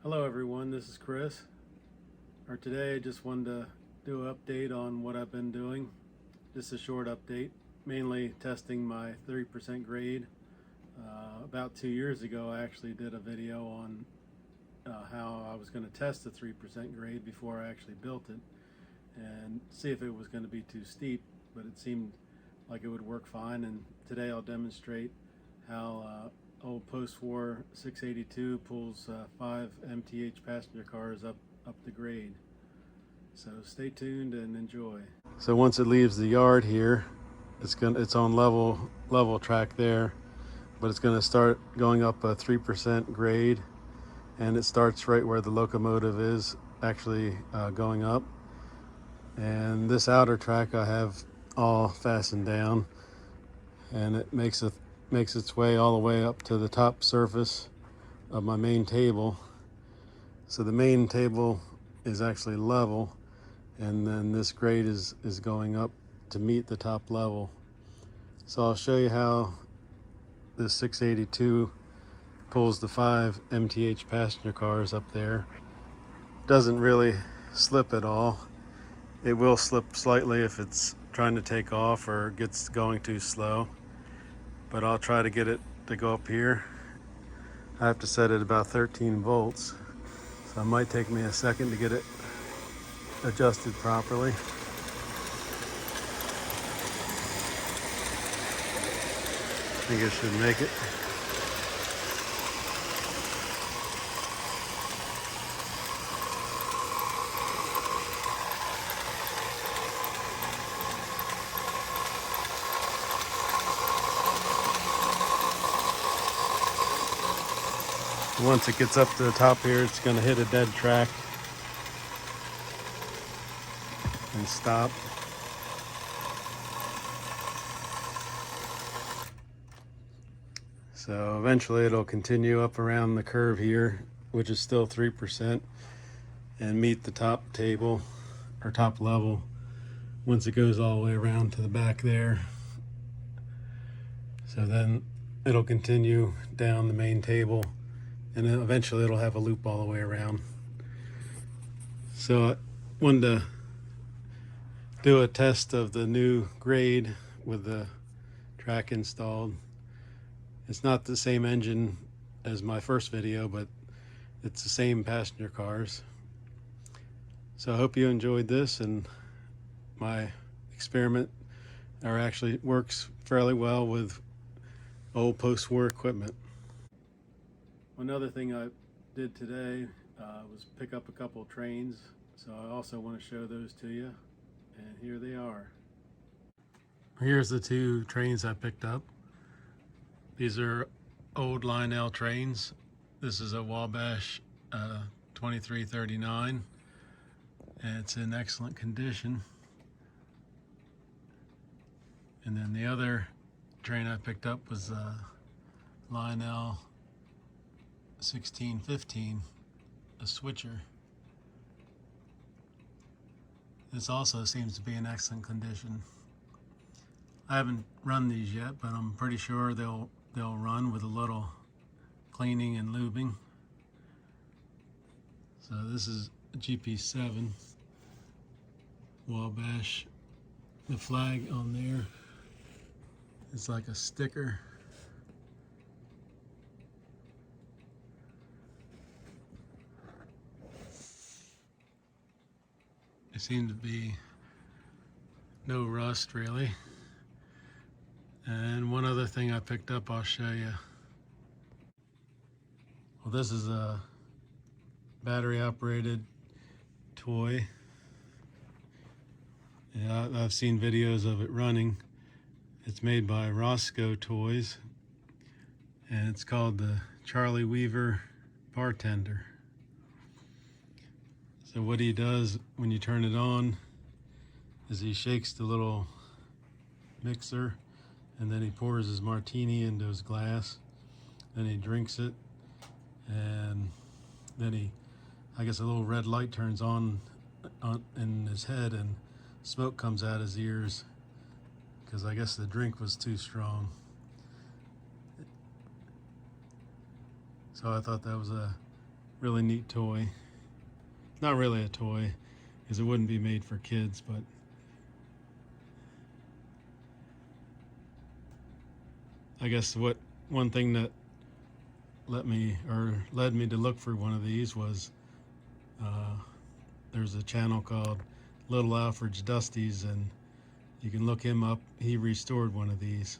Hello everyone, this is Chris. Today I just wanted to do an update on what I've been doing. Just a short update, mainly testing my 3% grade. About 2 years ago I actually did a video on how I was going to test the 3% grade before I actually built it and see if it was going to be too steep, but it seemed like it would work fine. And today I'll demonstrate how old post-war 682 pulls 5 MTH passenger cars up the grade. So stay tuned and enjoy. So once it leaves the yard here, it's on level track there, but it's going to start going up a 3% grade, and it starts right where the locomotive is actually going up. And this outer track I have all fastened down, and it makes its way all the way up to the top surface of my main table. So the main table is actually level, and then this grade is going up to meet the top level. So I'll show you how this 682 pulls the 5 MTH passenger cars up there. Doesn't really slip at all. It will slip slightly if it's trying to take off or gets going too slow, but I'll try to get it to go up here. I have to set it about 13 volts, so it might take me a second to get it adjusted properly. I think it should make it. Once it gets up to the top here, it's going to hit a dead track and stop. So eventually it'll continue up around the curve here, which is still 3%, and meet the top table or top level once it goes all the way around to the back there. So then it'll continue down the main table, and then eventually it'll have a loop all the way around. So I wanted to do a test of the new grade with the track installed. It's not the same engine as my first video, but it's the same passenger cars. So I hope you enjoyed this, and my experiment actually works fairly well with old post-war equipment. One other thing I did today was pick up a couple of trains, so I also want to show those to you, and here they are. Here's the 2 trains I picked up. These are old Lionel trains. This is a Wabash 2339, and it's in excellent condition. And then the other train I picked up was Lionel 1615, a switcher. This also seems to be in excellent condition. I haven't run these yet, but I'm pretty sure they'll run with a little cleaning and lubing. So this is a GP7 Wabash. The flag on there is like a sticker. There seems to be no rust really. And one other thing I picked up, I'll show you. Well, this is a battery operated toy. Yeah, I've seen videos of it running. It's made by Roscoe Toys, and it's called the Charlie Weaver Bartender. So what he does when you turn it on is he shakes the little mixer, and then he pours his martini into his glass, then he drinks it, and then I guess a little red light turns on in his head, and smoke comes out his ears because I guess the drink was too strong. So I thought that was a Really neat toy. Not really a toy, because it wouldn't be made for kids, but I guess one thing that led me to look for one of these was there's a channel called Little Alfred's Dusties, and you can look him up. He restored one of these.